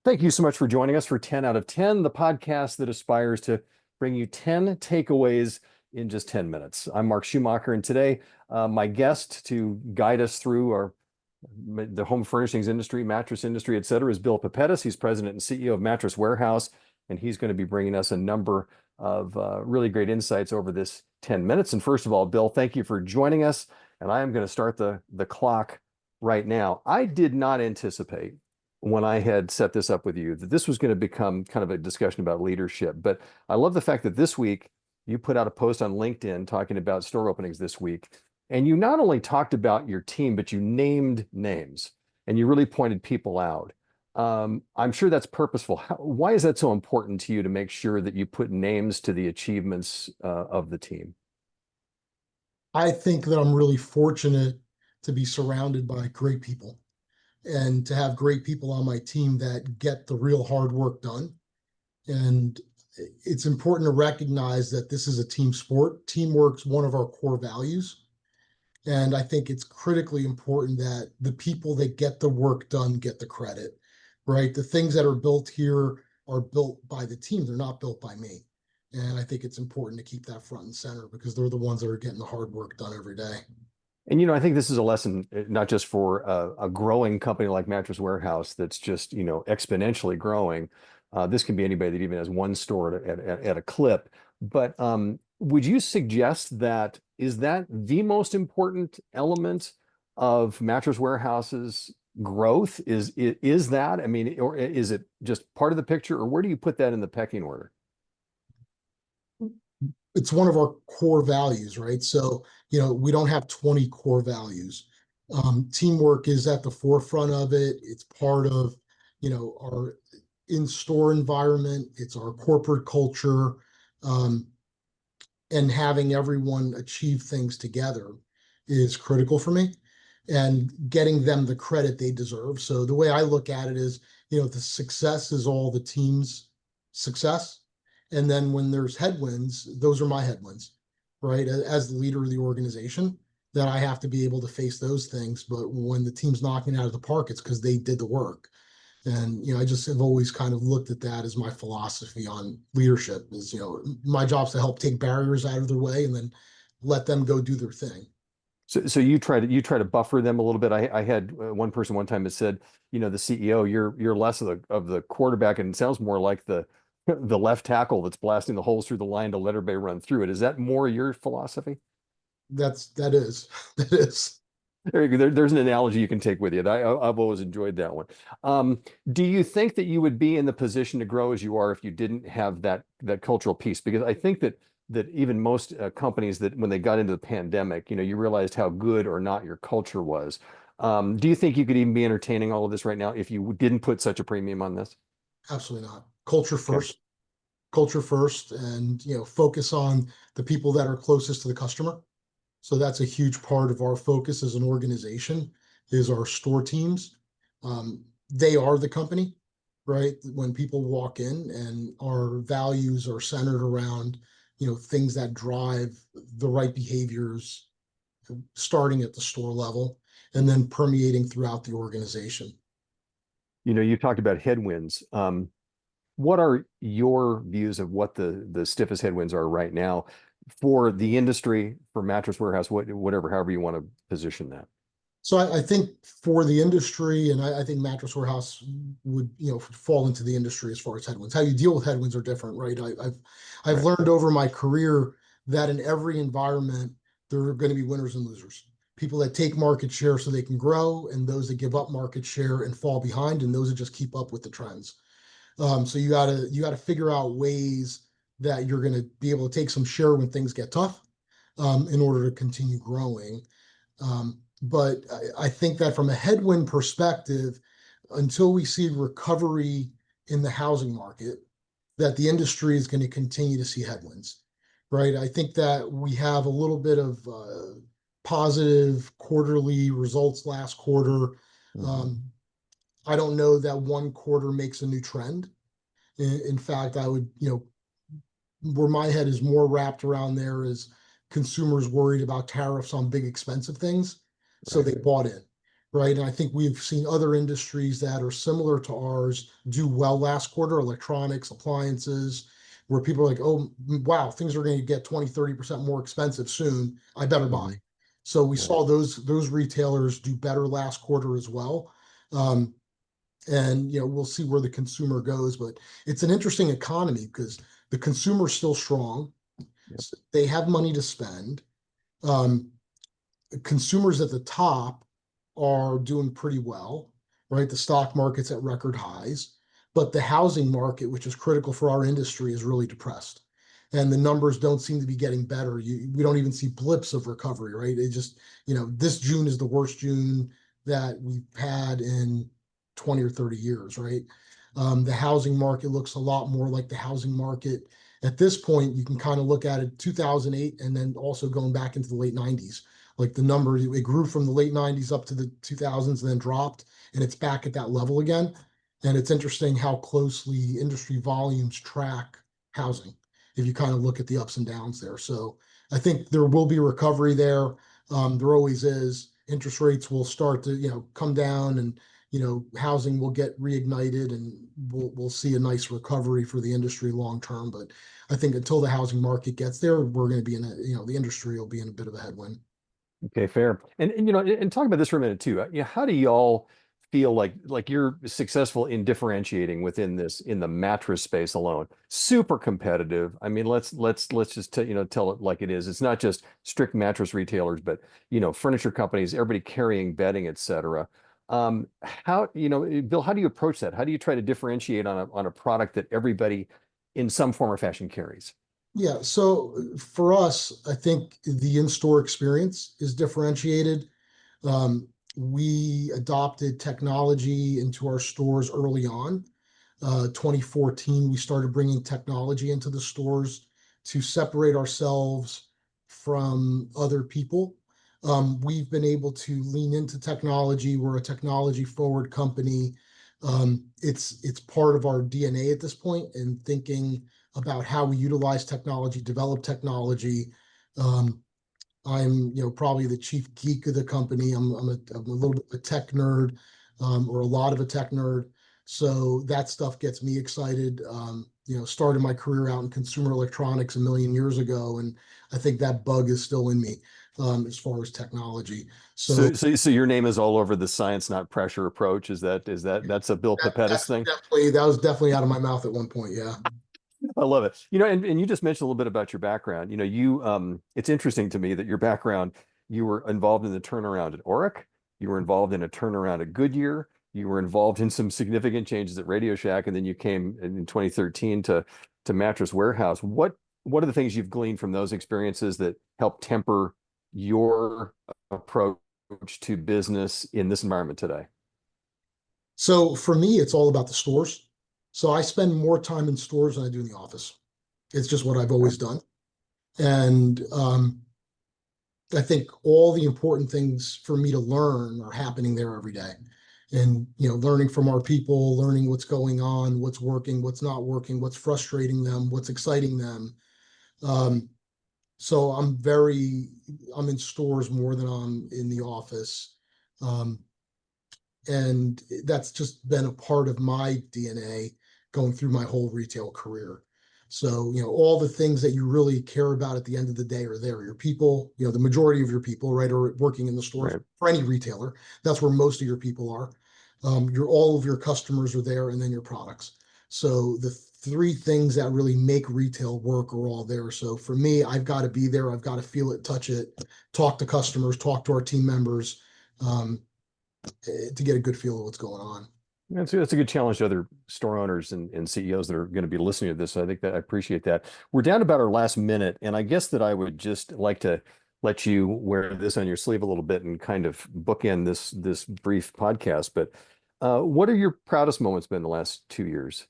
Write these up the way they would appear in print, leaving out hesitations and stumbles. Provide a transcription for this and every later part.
Thank you so much for joining us for 10 out of 10, the podcast that aspires to bring you 10 takeaways in just 10 minutes. I'm Mark Schumacher, and today my guest to guide us through the home furnishings industry, mattress industry, et cetera, is Bill Papettas. He's president and CEO of Mattress Warehouse, and he's going to be bringing us a number of really great insights over this 10 minutes. And first of all, Bill, thank you for joining us, and I am going to start the clock right now. I did not anticipate when I had set this up with you that this was going to become kind of a discussion about leadership. But I love the fact that this week you put out a post on LinkedIn talking about store openings this week. And you not only talked about your team, but you named names and you really pointed people out. I'm sure that's purposeful. Why is that so important to you to make sure that you put names to the achievements of the team? I think that I'm really fortunate to be surrounded by great people and to have great people on my team that get the real hard work done. And it's important to recognize that this is a team sport. Teamwork's one of our core values. And I think it's critically important that the people that get the work done get the credit, right? The things that are built here are built by the team. They're not built by me. And I think it's important to keep that front and center because they're the ones that are getting the hard work done every day. And I think this is a lesson not just for a growing company like Mattress Warehouse that's just exponentially growing. This can be anybody that even has one store at a clip. But would you suggest that is that the most important element of Mattress Warehouse's growth? Is that, I mean, or is it just part of the picture, or where do you put that in the pecking order? It's one of our core values, right? So, we don't have 20 core values. Teamwork is at the forefront of it. It's part of, our in-store environment. It's our corporate culture. And having everyone achieve things together is critical for me and getting them the credit they deserve. So the way I look at it is, the success is all the team's success. And then when there's headwinds, those are my headwinds, right? As the leader of the organization, that I have to be able to face those things. But when the team's knocking out of the park, it's because they did the work. And, I just have always kind of looked at that as my philosophy on leadership is, my job's to help take barriers out of their way and then let them go do their thing. So you try to buffer them a little bit. I had one person one time that said, the CEO, you're less of the quarterback, and it sounds more like the left tackle that's blasting the holes through the line to let everybody run through it. Is that more your philosophy? That is that is. There you go. There's an analogy you can take with you. I've always enjoyed that one. Do you think that you would be in the position to grow as you are if you didn't have that cultural piece? Because I think that even most companies that when they got into the pandemic, you realized how good or not your culture was. Do you think you could even be entertaining all of this right now if you didn't put such a premium on this? Absolutely not. Culture Okay. first, culture first, and focus on the people that are closest to the customer. So that's a huge part of our focus as an organization is our store teams. They are the company, right? When people walk in and our values are centered around, things that drive the right behaviors, starting at the store level and then permeating throughout the organization. You talked about headwinds. What are your views of what the stiffest headwinds are right now for the industry, for Mattress Warehouse, whatever, however you want to position that? So I think for the industry, and I think Mattress Warehouse would, fall into the industry as far as headwinds. How you deal with headwinds are different, right? I've Right. learned over my career that in every environment there are going to be winners and losers. People that take market share so they can grow, and those that give up market share and fall behind, and those that just keep up with the trends. So you gotta figure out ways that you're going to be able to take some share when things get tough, in order to continue growing. But I think that from a headwind perspective, until we see recovery in the housing market, that the industry is going to continue to see headwinds, right? I think that we have a little bit of positive quarterly results last quarter. Mhm. Um, I don't know that one quarter makes a new trend. In fact, I would, where my head is more wrapped around there is consumers worried about tariffs on big expensive things, so Right. they bought in, right? And I think we've seen other industries that are similar to ours do well last quarter, electronics, appliances, where people are like, oh, wow, things are going to get 20, 30% more expensive soon. I better buy. Mhm. So we Right. saw those retailers do better last quarter as well. Um, and we'll see where the consumer goes, but it's an interesting economy because the consumer's still strong. Yep. They have money to spend. Um, Consumers at the top are doing pretty well, right? The stock market's at record highs, but the housing market, which is critical for our industry, is really depressed. And the numbers don't seem to be getting better. We don't even see blips of recovery, right? It just, this June is the worst June that we've had in 20 or 30 years, right? The housing market looks a lot more like the housing market. At this point, you can kind of look at it 2008 and then also going back into the late 90s. Like the number, it grew from the late 90s up to the 2000s and then dropped, and it's back at that level again. And it's interesting how closely industry volumes track housing if you kind of look at the ups and downs there. So I think there will be recovery there. There always is. Interest rates will start to, come down, and housing will get reignited, and we'll see a nice recovery for the industry long term. But I think until the housing market gets there, we're going to be in a, the industry will be in a bit of a headwind. Okay, fair. And and talk about this for a minute too. How do y'all feel like you're successful in differentiating within this in the mattress space alone? Super competitive. I mean, let's just tell it like it is. It's not just strict mattress retailers, but furniture companies, everybody carrying bedding, et cetera. How, Bill, how do you approach that? How do you try to differentiate on a product that everybody in some form or fashion carries? Yeah, so for us, I think the in-store experience is differentiated. Um, we adopted technology into our stores early on. 2014, we started bringing technology into the stores to separate ourselves from other people. We've been able to lean into technology. We're a technology forward company. It's part of our DNA at this point, and thinking about how we utilize technology, develop technology. Um, I'm, probably the chief geek of the company. I'm a little bit of a tech nerd, or a lot of a tech nerd. So that stuff gets me excited. Started my career out in consumer electronics a million years ago, and I think that bug is still in me, as far as technology. So So your name is all over the science, not pressure approach. That's a Bill Papettas thing? that was definitely out of my mouth at one point. Yeah. I love it. And you just mentioned a little bit about your background. It's interesting to me that your background, you were involved in the turnaround at Oric, you were involved in a turnaround at Goodyear, you were involved in some significant changes at Radio Shack, and then you came in 2013 to Mattress Warehouse. What are the things you've gleaned from those experiences that help temper your approach to business in this environment today? So for me, it's all about the stores. So I spend more time in stores than I do in the office. It's just what I've Yeah. always done. And I think all the important things for me to learn are happening there every day. And, learning from our people, learning what's going on, what's working, what's not working, what's frustrating them, what's exciting them. Um, so I'm in stores more than I'm in the office. Um, and that's just been a part of my DNA going through my whole retail career. So, all the things that you really care about at the end of the day are there. Your people, the majority of your people, right, are working in the stores Right. for any retailer. That's where most of your people are. All of your customers are there, and then your products. So the three things that really make retail work are all there. So for me, I've got to be there. I've got to feel it, touch it, talk to customers, talk to our team members. Um, to get a good feel of what's going on. That's a good challenge to other store owners and CEOs that are going to be listening to this. So I think that I appreciate that. We're down about our last minute, and I guess that I would just like to let you wear this on your sleeve a little bit and kind of bookend this brief podcast. But what are your proudest moments been the last 2 years,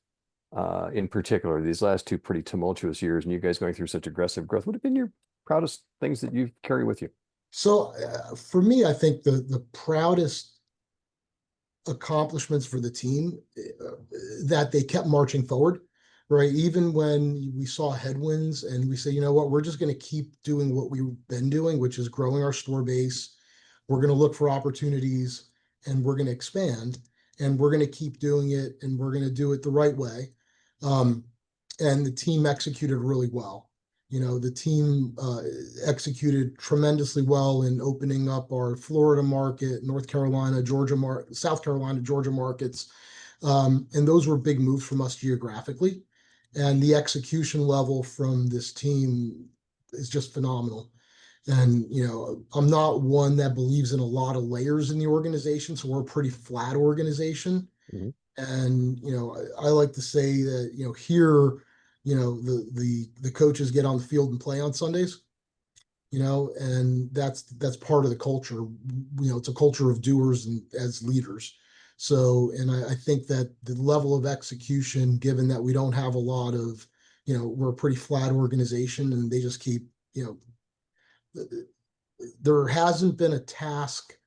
in particular, these last two pretty tumultuous years, and you guys going through such aggressive growth? What have been your proudest things that you carry with you? So for me, I think the proudest accomplishments for the team, that they kept marching forward, right? Even when we saw headwinds, and we say, you know what, we're just going to keep doing what we've been doing, which is growing our store base. We're going to look for opportunities. and we're going to expand, and we're going to keep doing it, and we're going to do it the right way. Um, and the team executed really well. The team executed tremendously well in opening up our Florida market, North Carolina, South Carolina, Georgia markets. And those were big moves from us geographically. And the execution level from this team is just phenomenal. And, I'm not one that believes in a lot of layers in the organization. So we're a pretty flat organization. Mhm. And, I like to say that, here, the coaches get on the field and play on Sundays, and that's part of the culture. It's a culture of doers and as leaders. So, and I think that the level of execution, given that we don't have a lot of, we're a pretty flat organization, and they just keep, there hasn't been a task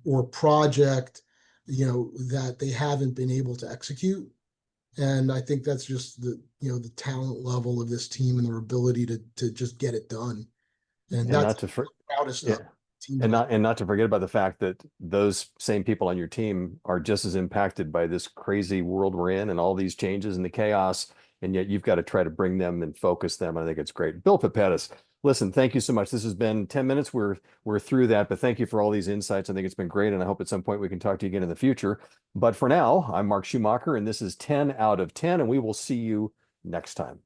or project, that they haven't been able to execute. And I think that's just the talent level of this team and their ability to just get it done. And And that's not to for, the proudest yeah, of teams and like. not to forget about the fact that those same people on your team are just as impacted by this crazy world we're in and all these changes and the chaos, and yet you've got to try to bring them and focus them. I think it's great. Bill Papettas, listen, thank you so much. This has been 10 minutes. We're through that, but thank you for all these insights. I think it's been great, and I hope at some point we can talk to you again in the future. But for now, I'm Mark Schumacher, and this is 10 out of 10, and we will see you next time.